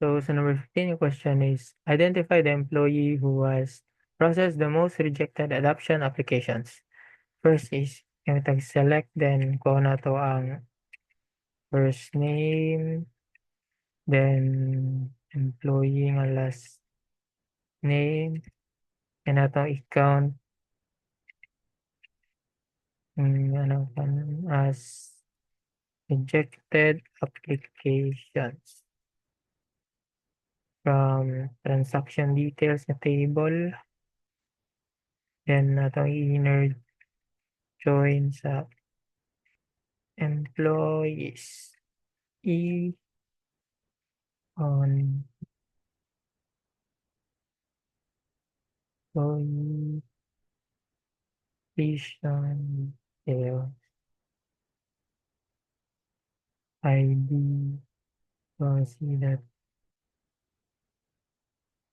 So sa number 15, yung question is, identify the employee who has processed the most rejected adoption applications. First is, yung tag-select, then kuha na to ang first name, then employee nga last name, and atong i-count ano as rejected applications from transaction details na table, then atong i-inner join sa employees on employee details ID, see that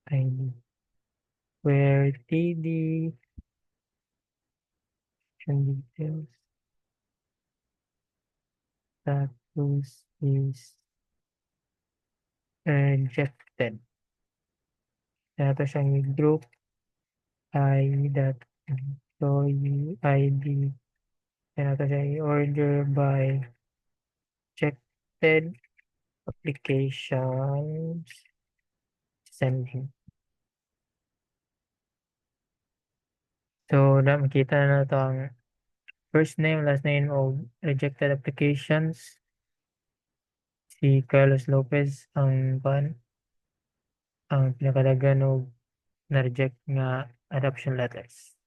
ID where TD details status is rejected. Ito siyang group I that employee ID. Ito siya i-order by rejected applications sending. So, makita na ito ang first name, last name of rejected applications. Si Carlos Lopez ang pinakadagan og na-reject nga adoption letters.